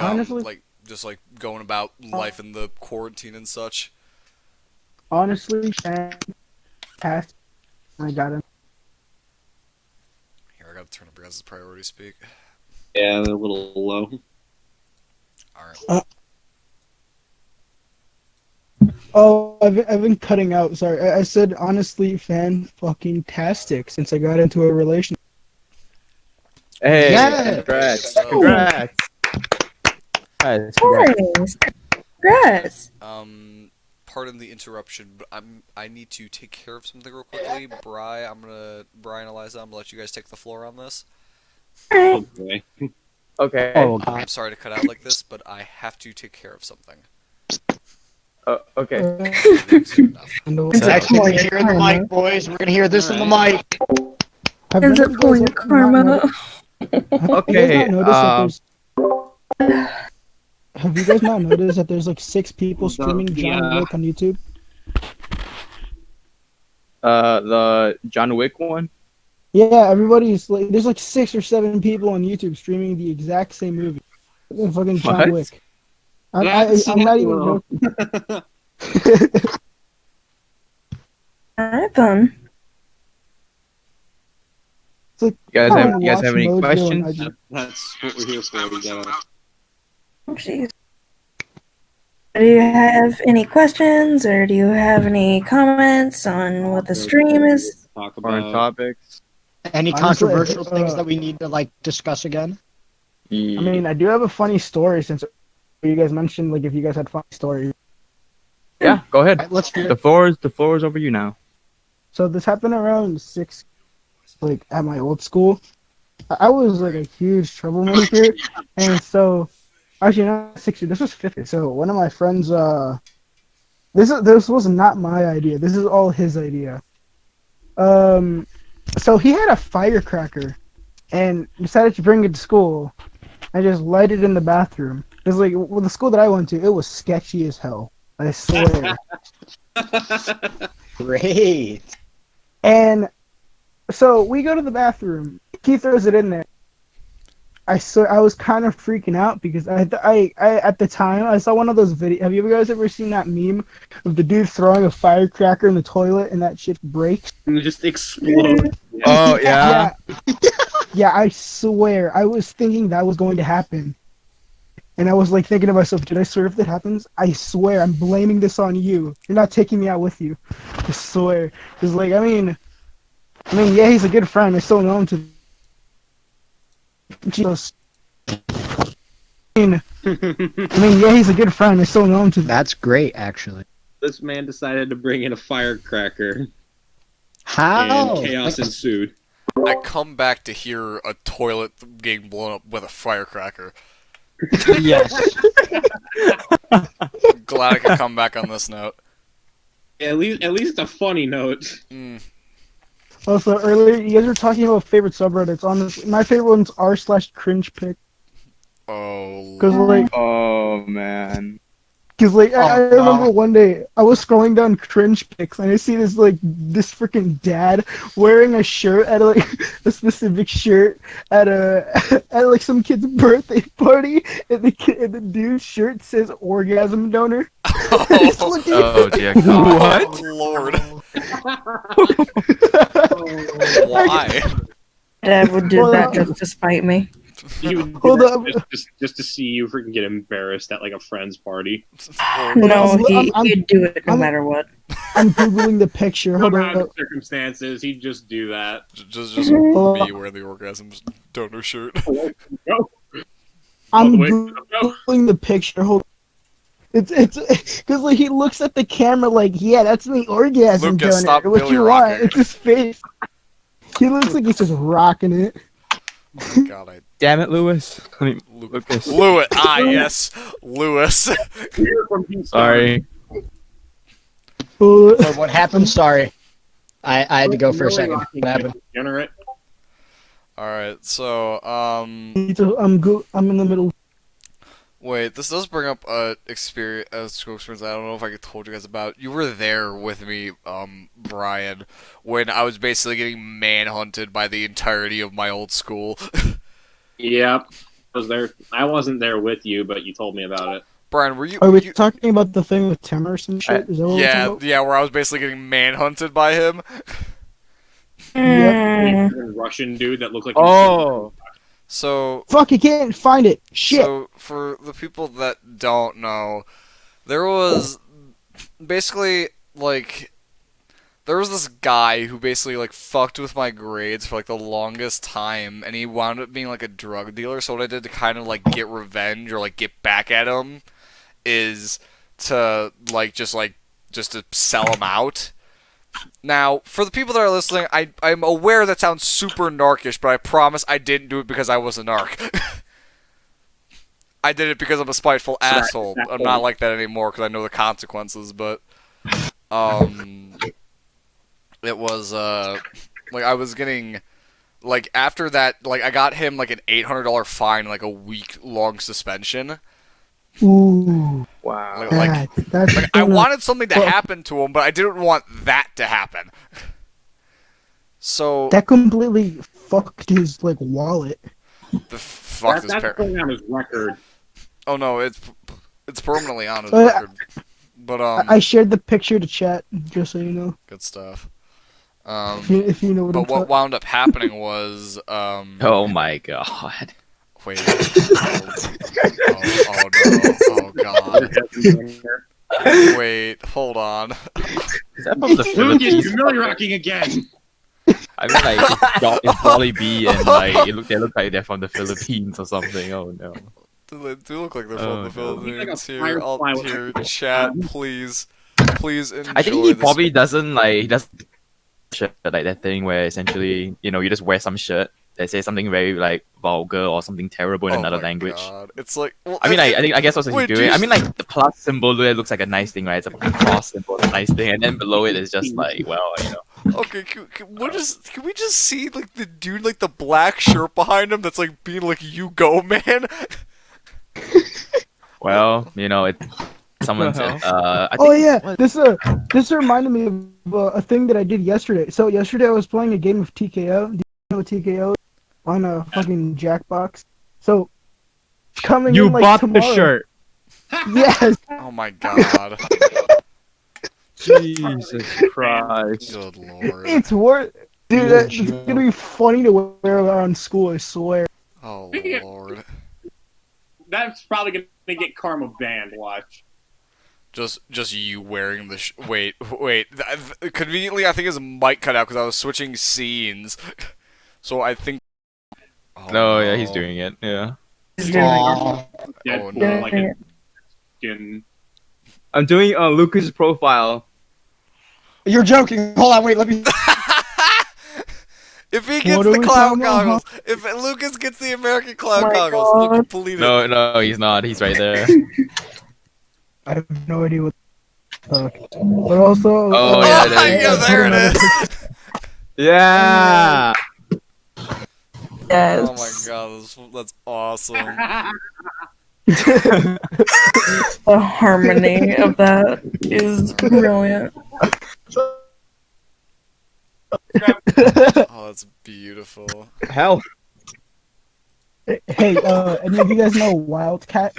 Honestly, Like just like going about life in the quarantine and such. fantastic. I got it. Here, I gotta turn up your guys' priority speak. Yeah, a little low. All right. Oh, I've been cutting out. Sorry, I said honestly, fan-fucking-tastic since I got into a relationship. Hey, Yes. congrats! So, Congrats! Guys, congrats! Nice. Congrats. Pardon the interruption, but I need to take care of something real quickly. Brian and Eliza, I'm gonna let you guys take the floor on this. Alright. Okay. Okay. Oh, I'm sorry to cut out like this, but I have to take care of something. Okay. Soon enough. It's Next a thing we point hear in the karma. mic, boys. We're gonna hear this in the mic. Have Ends none up of you guys pulling not karma. noticed- Have you guys Okay. not noticed that there's? Have you guys not noticed that there's like 6 people streaming John Yeah. Wick on YouTube? The John Wick one. Yeah, everybody's like, there's like 6 or 7 people on YouTube streaming the exact same movie. Fucking John What? Wick. I'm That's not even cool. joking. Alright then. It's like, You guys I have would you guys watch have any Mojo and questions? I just- That's what we're here for. We gotta. Oh, jeez. Do you have any questions or do you have any comments on what the stream is? Talk Foreign about. topics. Any Honestly, controversial things that we need to like discuss again? I mean, I do have a funny story since you guys mentioned like if you guys had funny stories. Yeah, go ahead. Alright, let's hear The it. floor is over you now. So this happened around 6, like at my old school. I was like a huge troublemaker, and so actually not 6 year. This was 5th year. So one of my friends, this was not my idea. This is all his idea. So he had a firecracker, and decided to bring it to school, and just light it in the bathroom. It's like with the school that I went to, it was sketchy as hell. I swear. Great. And so we go to the bathroom. He throws it in there. I was kind of freaking out because I at the time I saw one of those videos. Have you guys ever seen that meme of the dude throwing a firecracker in the toilet and that shit breaks? And just explode. Oh yeah. Yeah, I swear I was thinking that was going to happen. And I was like thinking to myself, did I swear if that happens? I swear I'm blaming this on you. You're not taking me out with you. I swear. Cause like I mean, yeah, he's a good friend. I still know him to. Jesus. I mean, yeah, he's a good friend. I still know him to. That's great, actually. This man decided to bring in a firecracker, How? and chaos ensued. I come back to hear a toilet getting blown up with a firecracker. Yes. Glad I could come back on this note. Yeah, at least a funny note. Also, earlier you guys were talking about favorite subreddits. Honestly, my favorite ones r/cringe pick. Oh. Cause like, Oh man. I Oh, remember no. one day I was scrolling down cringe pics and I see this freaking dad wearing a shirt at like a specific shirt at like some kid's birthday party, and the dude's shirt says orgasm donor. It's looking- Oh dear Oh, God. Lord. Why? Dad would do Well, that just to spite me. He would do Hold that up. just to see you freaking get embarrassed at like a friend's party. No, I'm- he'd do it no I'm- matter what. I'm googling the picture. No Hold matter on. the circumstances, he'd just do that. Just Hold me on. wearing the orgasm donor shirt. Go. I'm the way to go. googling the picture. Hold. It's because like he looks at the camera like, yeah, that's the orgasm Lucas, donor. stop What Billy you rocking. want? It's his face. He looks like he's just rocking it. Oh my God, I Damn it, Lewis. I mean, Lucas. Lewis. Ah, yes, Lewis. Hear from Pete Sorry. What happened? Sorry. I had to go for a second. What happened? Generate. All right, so I'm in the middle. wait, this does bring up a school experience. I don't know if I told you guys about. You were there with me, Brian, when I was basically getting manhunted by the entirety of my old school. Yep. I was there. I wasn't there with you, but you told me about it. Brian, were you? Are we talking about the thing with Timorous and shit? Is that what we're Yeah, talking about? yeah, where I was basically getting manhunted by him. Yep. Russian dude that looked like. Oh, So Fuck, you can't find it. Shit. So, for the people that don't know, there was basically, like, there was this guy who basically, like, fucked with my grades for, like, the longest time, and he wound up being, like, a drug dealer, so what I did to kind of, like, get revenge or, like, get back at him is to, like, just to sell him out. Now, for the people that are listening, I'm aware that sounds super narkish, but I promise I didn't do it because I was a narc. I did it because I'm a spiteful asshole. I'm not like that anymore because I know the consequences, but it was like I was getting like after that, like I got him like an $800 fine and like a week-long suspension. Ooh. wow. That's I wanted something to happen to him, but I didn't want that to happen. So that completely fucked his like wallet. the fuck this That's going on his record. Oh no, it's permanently on his Uh, record. But I shared the picture to chat, just so you know. good stuff. If you know what I'm But what talking. wound up happening was Oh my god. wait. Oh no. Oh god. Wait, hold on. Is that from the Luke is Philippines? humiliating rocking again. I mean, like, it's Dolly B, and like, they look like they're from the Philippines or something. Oh no. They do look like they're Oh, from no. the Philippines. He's like a firefly with Here, a- chat, please enjoy I think he this. probably doesn't like he does shirt like that thing where essentially you just wear some shirt that says something very like vulgar or something terrible in Oh another my language. God. It's like well, I mean, I guess that's what wait, he's doing. do I you- mean, like the plus symbol there looks like a nice thing, right? It's a cross symbol, a nice thing, and then below it is just like, well, Okay, can we just see like the dude like the black shirt behind him that's like being like you go man? well, it. Someone said, I think, Oh yeah, this reminded me of a thing that I did yesterday. So yesterday I was playing a game of TKO. Do you know what TKO is? On a fucking Jackbox. So coming in like tomorrow. Yes. Oh my God. Jesus Christ. Good lord. It's worth. Dude, it's gonna be funny to wear around school. I swear. Oh lord. That's probably going to get Karma banned. Watch. Just you wearing the wait. Conveniently, I think his mic cut out because I was switching scenes. So I think. Oh, No, yeah, he's doing it. Yeah. He's doing it. Deadpool, no. like a skin. I'm doing Lucas' profile. You're joking. Hold on, wait, let me. If he gets What are the we clown talking about? goggles, if Lucas gets the American clown Oh my goggles, God. look completed. No, he's not. He's right there. I have no idea what. But also. Oh, yeah, yeah, there it is. Yeah. Yes. Oh my god, that's awesome. The harmony of that is brilliant. Oh, that's beautiful. Hell. Hey, any of you guys know Wildcat?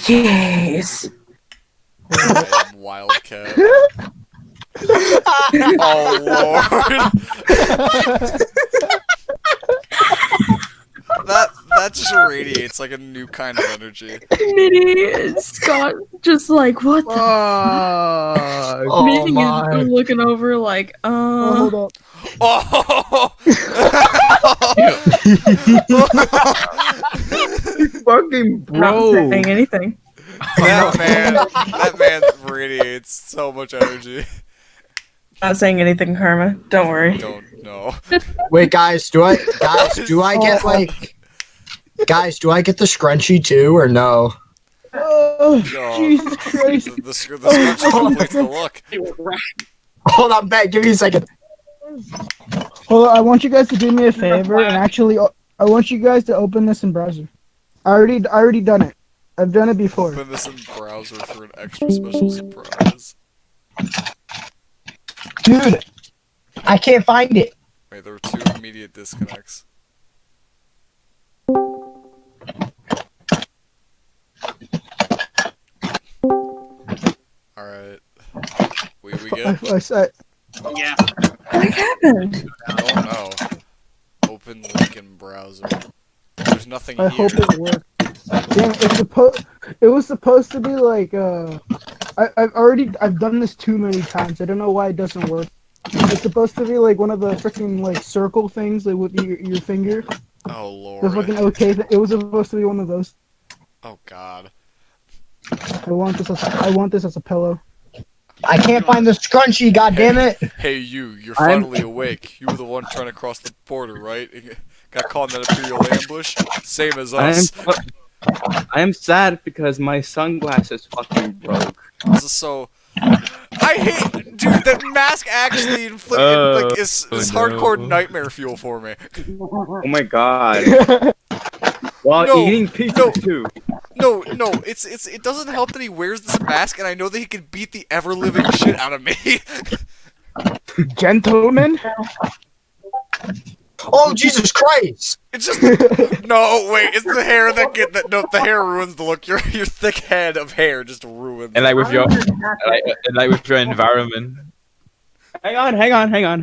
Yes. I am Wildcat. Oh lord. that just radiates like a new kind of energy. Mitty, Scott, just like, what the fuck? Oh Mitty my. is looking over like, Oh, hold up. Oh. Fucking not saying anything. that man radiates so much energy. Not saying anything, Karma. Don't worry. Don't know. Wait, guys, do I get like, guys, do I get the scrunchie too or no? Oh, Oh, Jesus Christ. The scrunchie completes the look. Hold on, Ben, give me a second. Hold on, I want you guys to do me a favor and actually, I want you guys to open this in browser. I already done it. I've done it before. Open this in browser for an extra special surprise. Dude, I can't find it. Wait, there were 2 immediate disconnects. Alright. We good? Yeah. What happened? I don't know. Open link in browser. There's nothing I here. hope it works. Damn, it was supposed to be like I've done this too many times. I don't know why it doesn't work. It's supposed to be like one of the freaking like circle things like with your finger. Oh The lord. fucking okay. It was supposed to be one of those. Oh god. I want this as a pillow. I can't find the scrunchie, goddammit! Hey you're finally awake. You were the one trying to cross the border, right? Got caught in that Imperial ambush? Same as us. I am sad because my sunglasses fucking broke. This is so... I hate... Dude, that mask actually inflicted, is hardcore nightmare fuel for me. Oh my god. While No, eating pizza no. too. No, it doesn't help that he wears this mask and I know that he can beat the ever-living shit out of me. Gentlemen. Oh, Jesus Christ! It's just... No, wait, it's the hair no, the hair ruins the look. Your thick head of hair just ruins And like with your environment. Hang on.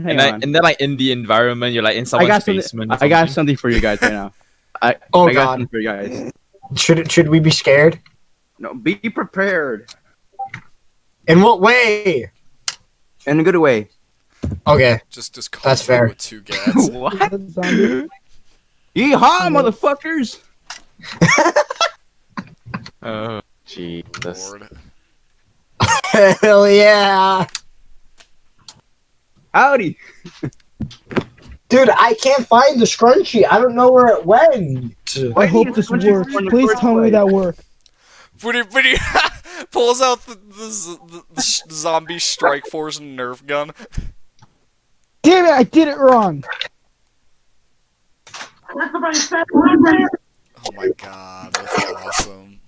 And then like in the environment, you're like in someone's basement. I got something for you guys right now. I got God. something for you guys. Should we be scared? No, be prepared. In what way? In a good way. Okay. Just call That's fair. with 2 gats. What? Zombie. Yeehaw, motherfuckers! Oh, Jesus. Lord. Hell yeah! Howdy! Dude, I can't find the scrunchie. I don't know where it went. I hope this works. Please tell me that works. Pretty pulls out the zombie strike force Nerf gun. Damn it! I did it wrong. Oh my god, that's awesome.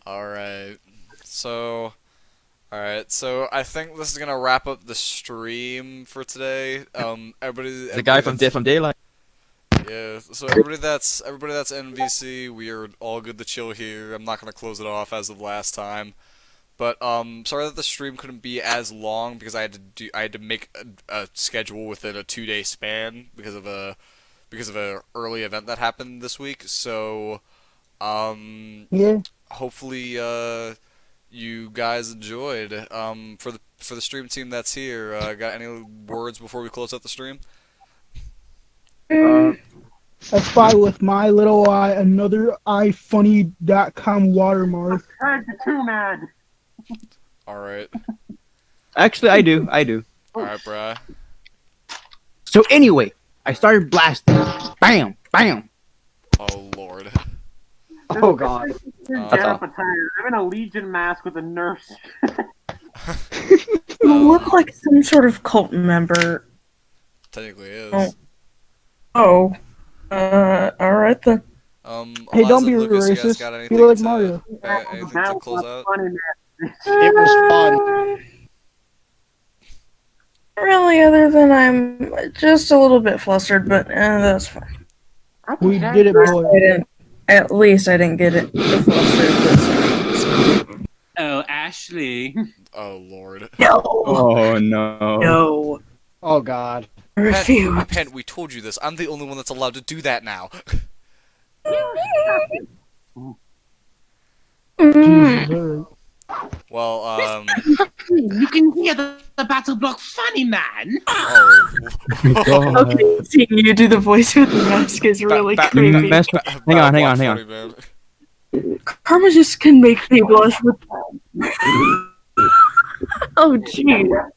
Alright. So I think this is gonna wrap up the stream for today. Everybody The guy from Dead from Daylight. Yeah, so everybody that's NVC, we are all good to chill here. I'm not gonna close it off as of last time. But sorry that the stream couldn't be as long because I had to make a schedule within a 2-day span because of a early event that happened this week. So Yeah. hopefully you guys enjoyed. For the stream team that's here, got any words before we close out the stream? That's fine with my little eye, another ifunny.com watermark. Too mad. Alright. Actually, I do. Alright, bruh. So anyway, I started blasting. Bam! Bam! Oh, Lord. Oh god. I'm in a Legion mask with a Nerf. You look like some sort of cult member. Technically is. Alright then. Hey, don't Eliza, be Lucas, you guys racist. got Be anything like to, Mario. anything to close out? It was fun. Really, other than I'm just a little bit flustered, but that's fine. We did it, boy. At least I didn't get it flustered this time. Oh, Ashley. Oh, Lord. No. Oh no. No. Oh god. Refuse. Pen, we told you this. I'm the only one that's allowed to do that now. Jesus. Well, You can hear the battle block funny, man. oh. Okay, seeing you do the voice with the mask is really creepy. Hang on. Man. Karma just can make me blush with. Oh, jeez.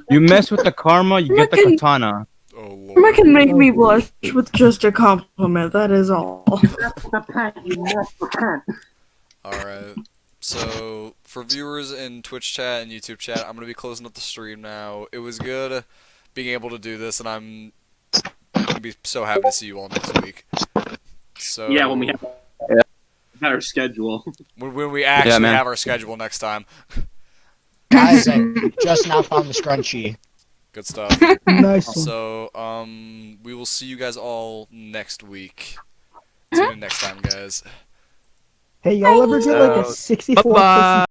You mess with the karma, you get the katana. Oh, Lord. Karma can make me blush with just a compliment, that is all. Alright. So, for viewers in Twitch chat and YouTube chat, I'm going to be closing up the stream now. It was good being able to do this, and I'm gonna be so happy to see you all next week. So Yeah, when we have our schedule. when we actually man. have our schedule next time. Guys, I just now found the scrunchie. Good stuff. Nice one. So, we will see you guys all next week. Tune in next time, guys. Hey, y'all ever get like a 64 Bye-bye.